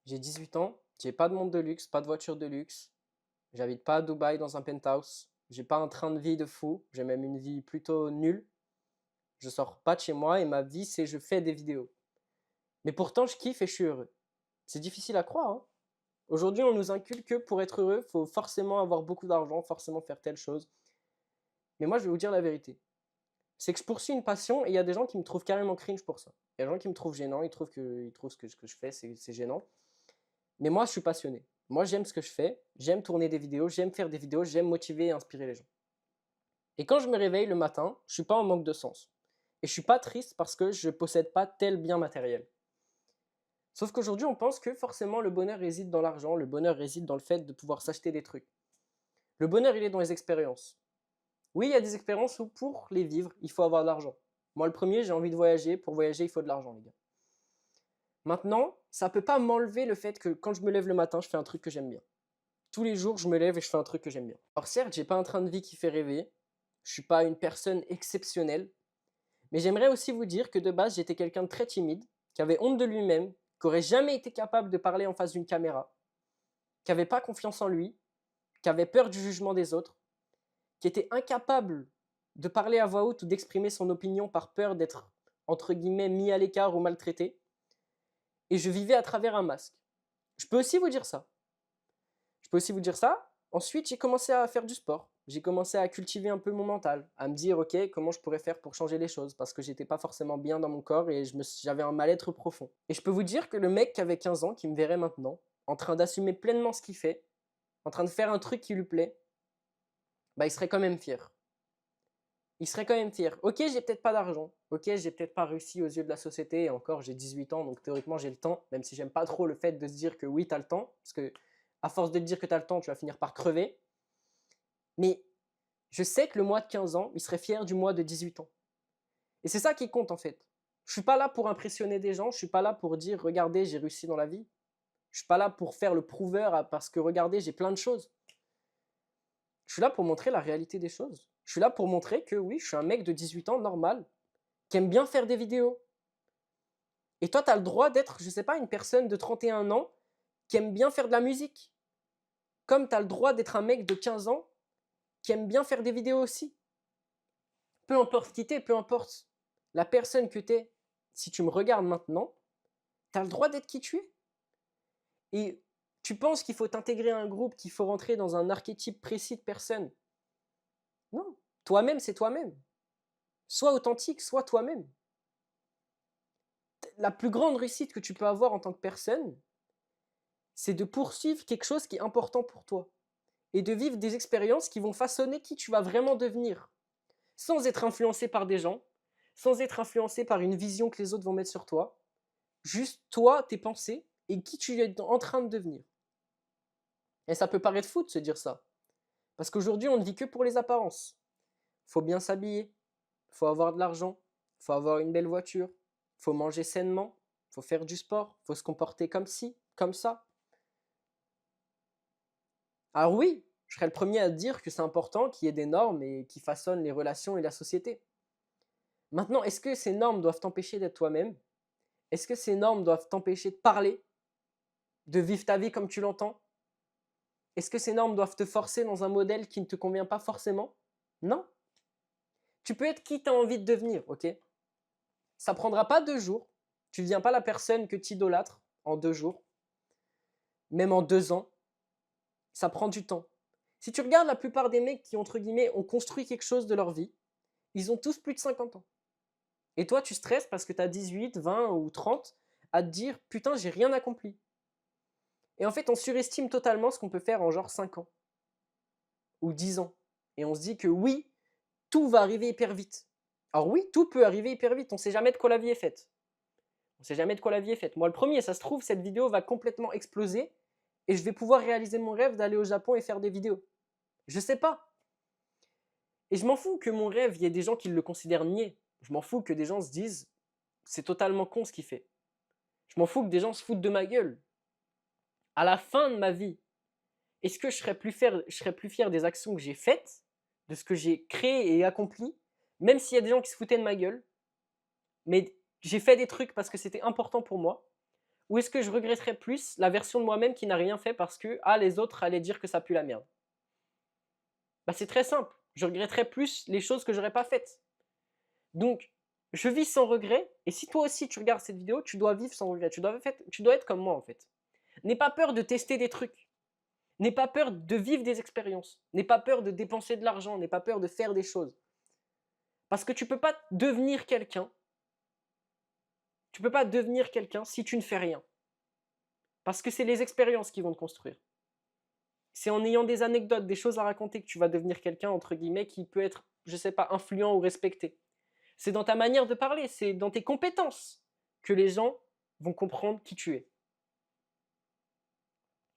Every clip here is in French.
J'ai 18 ans, j'ai pas de montre de luxe, pas de voiture de luxe, j'habite pas à Dubaï dans un penthouse, j'ai pas un train de vie de fou, j'ai même une vie plutôt nulle. Je sors pas de chez moi et ma vie, c'est je fais des vidéos. Mais pourtant, je kiffe et je suis heureux. C'est difficile à croire, hein. Aujourd'hui, on nous inculque que pour être heureux, il faut forcément avoir beaucoup d'argent, forcément faire telle chose. Mais moi, je vais vous dire la vérité. C'est que je poursuis une passion et il y a des gens qui me trouvent carrément cringe pour ça. Il y a des gens qui me trouvent gênant, ils trouvent ce que je fais, c'est gênant. Mais moi, je suis passionné. Moi, j'aime ce que je fais, j'aime tourner des vidéos, j'aime faire des vidéos, j'aime motiver et inspirer les gens. Et quand je me réveille le matin, je suis pas en manque de sens. Et je suis pas triste parce que je possède pas tel bien matériel. Sauf qu'aujourd'hui, on pense que forcément le bonheur réside dans l'argent, le bonheur réside dans le fait de pouvoir s'acheter des trucs. Le bonheur, il est dans les expériences. Oui, il y a des expériences où pour les vivre, il faut avoir de l'argent. Moi, le premier, j'ai envie de voyager. Pour voyager, il faut de l'argent, les gars. Maintenant, ça peut pas m'enlever le fait que quand je me lève le matin, je fais un truc que j'aime bien. Tous les jours, je me lève et je fais un truc que j'aime bien. Alors certes, j'ai pas un train de vie qui fait rêver. Je suis pas une personne exceptionnelle. Mais j'aimerais aussi vous dire que de base, j'étais quelqu'un de très timide, qui avait honte de lui-même, qui aurait jamais été capable de parler en face d'une caméra, qui avait pas confiance en lui, qui avait peur du jugement des autres, qui était incapable de parler à voix haute ou d'exprimer son opinion par peur d'être, entre guillemets, mis à l'écart ou maltraité. Et je vivais à travers un masque. Je peux aussi vous dire ça. Je peux aussi vous dire ça. Ensuite, j'ai commencé à faire du sport. J'ai commencé à cultiver un peu mon mental, à me dire, ok, comment je pourrais faire pour changer les choses, parce que j'étais pas forcément bien dans mon corps et j'avais un mal-être profond. Et je peux vous dire que le mec qui avait 15 ans, qui me verrait maintenant, en train d'assumer pleinement ce qu'il fait, en train de faire un truc qui lui plaît, bah, il serait quand même fier. Il serait quand même fier. Ok, j'ai peut-être pas d'argent. Ok, j'ai peut-être pas réussi aux yeux de la société. Et encore, j'ai 18 ans, donc théoriquement, j'ai le temps. Même si j'aime pas trop le fait de se dire que oui, t'as le temps. Parce que, à force de te dire que t'as le temps, tu vas finir par crever. Mais je sais que le moi de 15 ans, il serait fier du moi de 18 ans. Et c'est ça qui compte, en fait. Je suis pas là pour impressionner des gens. Je suis pas là pour dire, regardez, j'ai réussi dans la vie. Je suis pas là pour faire le prouveur parce que, regardez, j'ai plein de choses. Je suis là pour montrer la réalité des choses. Je suis là pour montrer que oui, je suis un mec de 18 ans normal, qui aime bien faire des vidéos. Et toi, tu as le droit d'être, je sais pas, une personne de 31 ans qui aime bien faire de la musique. Comme tu as le droit d'être un mec de 15 ans qui aime bien faire des vidéos aussi. Peu importe qui t'es, peu importe la personne que t'es, si tu me regardes maintenant, tu as le droit d'être qui tu es. Et tu penses qu'il faut t'intégrer à un groupe, qu'il faut rentrer dans un archétype précis de personne. Non, toi-même, c'est toi-même. Sois authentique, sois toi-même. La plus grande réussite que tu peux avoir en tant que personne, c'est de poursuivre quelque chose qui est important pour toi et de vivre des expériences qui vont façonner qui tu vas vraiment devenir, sans être influencé par des gens, sans être influencé par une vision que les autres vont mettre sur toi, juste toi, tes pensées et qui tu es en train de devenir. Et ça peut paraître fou de se dire ça, parce qu'aujourd'hui, on ne vit que pour les apparences. Il faut bien s'habiller, il faut avoir de l'argent, il faut avoir une belle voiture, il faut manger sainement, il faut faire du sport, il faut se comporter comme ci, comme ça. Alors oui, je serais le premier à dire que c'est important qu'il y ait des normes et qui façonnent les relations et la société. Maintenant, est-ce que ces normes doivent t'empêcher d'être toi-même? Est-ce que ces normes doivent t'empêcher de parler, de vivre ta vie comme tu l'entends? Est-ce que ces normes doivent te forcer dans un modèle qui ne te convient pas forcément? Non. Tu peux être qui tu as envie de devenir, ok? Ça prendra pas 2 jours. Tu ne deviens pas la personne que tu idolâtres en 2 jours, même en 2 ans. Ça prend du temps. Si tu regardes la plupart des mecs qui, entre guillemets, ont construit quelque chose de leur vie, ils ont tous plus de 50 ans. Et toi, tu stresses parce que tu as 18, 20 ou 30 à te dire « Putain, j'ai rien accompli ». Et en fait, on surestime totalement ce qu'on peut faire en genre 5 ans ou 10 ans. Et on se dit que oui, tout va arriver hyper vite. Alors oui, tout peut arriver hyper vite. On ne sait jamais de quoi la vie est faite. On ne sait jamais de quoi la vie est faite. Moi, le premier, ça se trouve, cette vidéo va complètement exploser et je vais pouvoir réaliser mon rêve d'aller au Japon et faire des vidéos. Je sais pas. Et je m'en fous que mon rêve, il y ait des gens qui le considèrent niais. Je m'en fous que des gens se disent c'est totalement con ce qu'il fait. Je m'en fous que des gens se foutent de ma gueule. À la fin de ma vie, est-ce que je serais plus fier des actions que j'ai faites, de ce que j'ai créé et accompli, même s'il y a des gens qui se foutaient de ma gueule, mais j'ai fait des trucs parce que c'était important pour moi, ou est-ce que je regretterais plus la version de moi-même qui n'a rien fait parce que ah, les autres allaient dire que ça pue la merde? Bah, c'est très simple, je regretterais plus les choses que j'aurais pas faites. Donc, je vis sans regret, et si toi aussi tu regardes cette vidéo, tu dois vivre sans regret, tu dois être comme moi en fait. N'aie pas peur de tester des trucs, n'aie pas peur de vivre des expériences, n'aie pas peur de dépenser de l'argent, n'aie pas peur de faire des choses. Parce que tu peux pas devenir quelqu'un, tu peux pas devenir quelqu'un si tu ne fais rien. Parce que c'est les expériences qui vont te construire. C'est en ayant des anecdotes, des choses à raconter que tu vas devenir quelqu'un, entre guillemets, qui peut être, je sais pas, influent ou respecté. C'est dans ta manière de parler, c'est dans tes compétences que les gens vont comprendre qui tu es.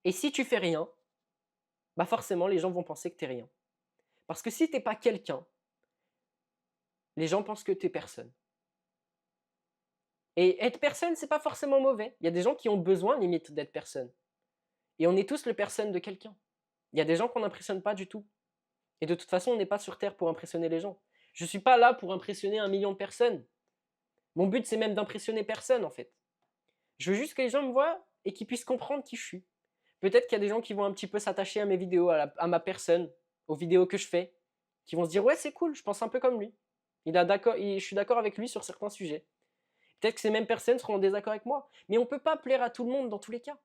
Et si tu fais rien, bah forcément les gens vont penser que tu es rien. Parce que si tu n'es pas quelqu'un, les gens pensent que tu es personne. Et être personne, c'est pas forcément mauvais. Il y a des gens qui ont besoin limite d'être personne. Et on est tous le personne de quelqu'un. Il y a des gens qu'on n'impressionne pas du tout. Et de toute façon, on n'est pas sur Terre pour impressionner les gens. Je ne suis pas là pour impressionner 1 million de personnes. Mon but, c'est même d'impressionner personne, en fait. Je veux juste que les gens me voient et qu'ils puissent comprendre qui je suis. Peut-être qu'il y a des gens qui vont un petit peu s'attacher à mes vidéos, à ma personne, aux vidéos que je fais, qui vont se dire « Ouais, c'est cool, je pense un peu comme lui. Je suis d'accord avec lui sur certains sujets. » Peut-être que ces mêmes personnes seront en désaccord avec moi. Mais on ne peut pas plaire à tout le monde dans tous les cas.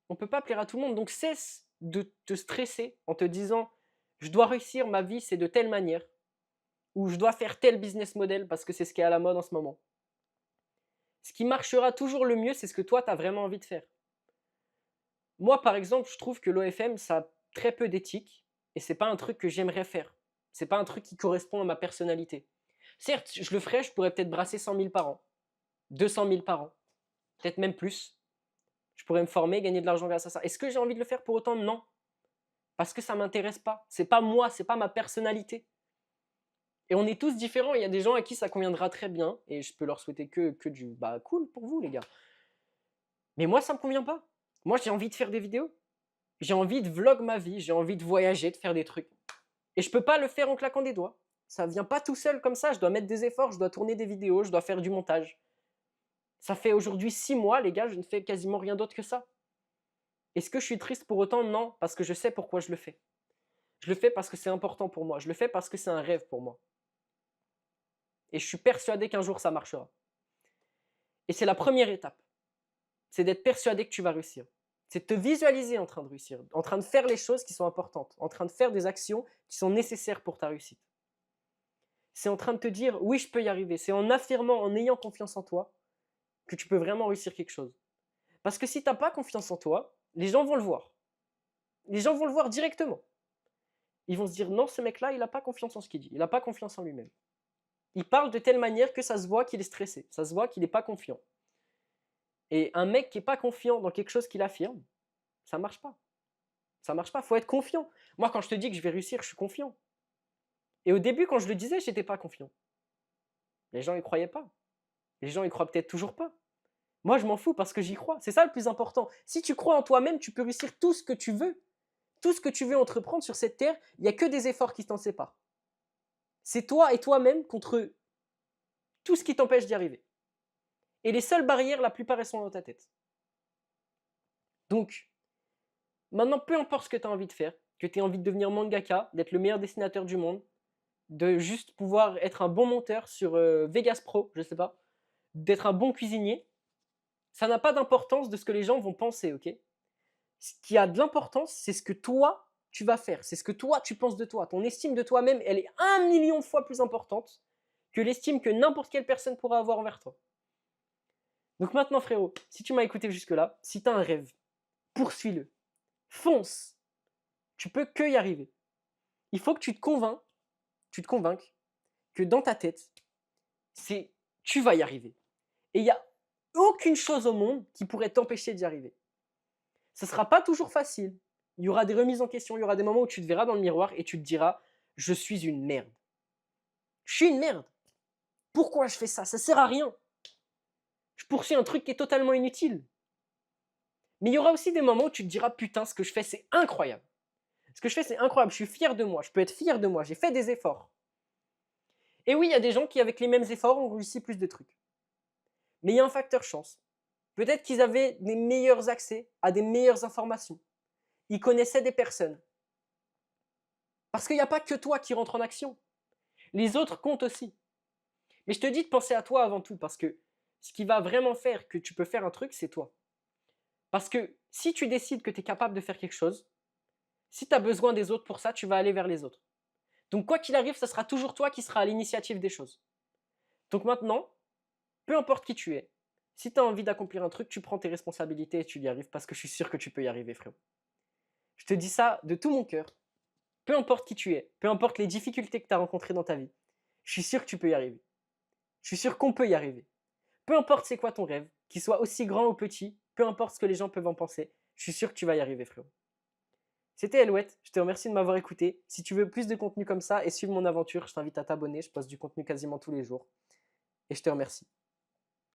On ne peut pas plaire à tout le monde. Donc cesse de te stresser en te disant « Je dois réussir, ma vie, c'est de telle manière. » Ou « Je dois faire tel business model parce que c'est ce qui est à la mode en ce moment. » Ce qui marchera toujours le mieux, c'est ce que toi, tu as vraiment envie de faire. Moi, par exemple, je trouve que l'OFM, ça a très peu d'éthique et c'est pas un truc que j'aimerais faire. C'est pas un truc qui correspond à ma personnalité. Certes, je le ferais, je pourrais peut-être brasser 100 000 par an, 200 000 par an, peut-être même plus. Je pourrais me former, gagner de l'argent grâce à ça. Est-ce que j'ai envie de le faire pour autant? Non. Parce que ça m'intéresse pas. C'est pas moi, c'est pas ma personnalité. Et on est tous différents. Il y a des gens à qui ça conviendra très bien et je peux leur souhaiter que du bah cool pour vous, les gars. Mais moi, ça me convient pas. Moi, j'ai envie de faire des vidéos. J'ai envie de vlog ma vie, j'ai envie de voyager, de faire des trucs. Et je peux pas le faire en claquant des doigts. Ça vient pas tout seul comme ça, je dois mettre des efforts, je dois tourner des vidéos, je dois faire du montage. Ça fait aujourd'hui 6 mois, les gars, je ne fais quasiment rien d'autre que ça. Est-ce que je suis triste pour autant? Non, parce que je sais pourquoi je le fais. Je le fais parce que c'est important pour moi, je le fais parce que c'est un rêve pour moi. Et je suis persuadé qu'un jour ça marchera. Et c'est la première étape. C'est d'être persuadé que tu vas réussir. C'est de te visualiser en train de réussir, en train de faire les choses qui sont importantes, en train de faire des actions qui sont nécessaires pour ta réussite. C'est en train de te dire, oui, je peux y arriver. C'est en affirmant, en ayant confiance en toi, que tu peux vraiment réussir quelque chose. Parce que si tu n'as pas confiance en toi, les gens vont le voir. Les gens vont le voir directement. Ils vont se dire, non, ce mec-là, il n'a pas confiance en ce qu'il dit. Il n'a pas confiance en lui-même. Il parle de telle manière que ça se voit qu'il est stressé. Ça se voit qu'il n'est pas confiant. Et un mec qui n'est pas confiant dans quelque chose qu'il affirme, ça ne marche pas. Ça ne marche pas, il faut être confiant. Moi, quand je te dis que je vais réussir, je suis confiant. Et au début, quand je le disais, je n'étais pas confiant. Les gens n'y croyaient pas. Les gens n'y croient peut-être toujours pas. Moi, je m'en fous parce que j'y crois. C'est ça le plus important. Si tu crois en toi-même, tu peux réussir tout ce que tu veux. Tout ce que tu veux entreprendre sur cette terre, il n'y a que des efforts qui t'en séparent. C'est toi et toi-même contre tout ce qui t'empêche d'y arriver. Et les seules barrières, la plupart, elles sont dans ta tête. Donc, maintenant, peu importe ce que tu as envie de faire, que tu aies envie de devenir mangaka, d'être le meilleur dessinateur du monde, de juste pouvoir être un bon monteur sur Vegas Pro, je sais pas, d'être un bon cuisinier, ça n'a pas d'importance de ce que les gens vont penser, ok? Ce qui a de l'importance, c'est ce que toi, tu vas faire, c'est ce que toi, tu penses de toi. Ton estime de toi-même, elle est 1 million de fois plus importante que l'estime que n'importe quelle personne pourra avoir envers toi. Donc maintenant, frérot, si tu m'as écouté jusque-là, si tu as un rêve, poursuis-le. Fonce. Tu peux que y arriver. Il faut que tu te convainques que dans ta tête, tu vas y arriver. Et il n'y a aucune chose au monde qui pourrait t'empêcher d'y arriver. Ce ne sera pas toujours facile. Il y aura des remises en question, il y aura des moments où tu te verras dans le miroir et tu te diras « Je suis une merde. Je suis une merde. Pourquoi je fais ça? Ça ne sert à rien. Je poursuis un truc qui est totalement inutile. » Mais il y aura aussi des moments où tu te diras « Putain, ce que je fais, c'est incroyable. Ce que je fais, c'est incroyable. Je suis fier de moi. Je peux être fier de moi. J'ai fait des efforts. » Et oui, il y a des gens qui, avec les mêmes efforts, ont réussi plus de trucs. Mais il y a un facteur chance. Peut-être qu'ils avaient des meilleurs accès à des meilleures informations. Ils connaissaient des personnes. Parce qu'il n'y a pas que toi qui rentre en action. Les autres comptent aussi. Mais je te dis de penser à toi avant tout, parce que ce qui va vraiment faire que tu peux faire un truc, c'est toi. Parce que si tu décides que tu es capable de faire quelque chose, si tu as besoin des autres pour ça, tu vas aller vers les autres. Donc quoi qu'il arrive, ce sera toujours toi qui seras à l'initiative des choses. Donc maintenant, peu importe qui tu es, si tu as envie d'accomplir un truc, tu prends tes responsabilités et tu y arrives, parce que je suis sûr que tu peux y arriver, frérot. Je te dis ça de tout mon cœur. Peu importe qui tu es, peu importe les difficultés que tu as rencontrées dans ta vie, je suis sûr que tu peux y arriver. Je suis sûr qu'on peut y arriver. Peu importe c'est quoi ton rêve, qu'il soit aussi grand ou petit, peu importe ce que les gens peuvent en penser, je suis sûr que tu vas y arriver, frérot. C'était Elouette, je te remercie de m'avoir écouté. Si tu veux plus de contenu comme ça et suivre mon aventure, je t'invite à t'abonner, je poste du contenu quasiment tous les jours. Et je te remercie.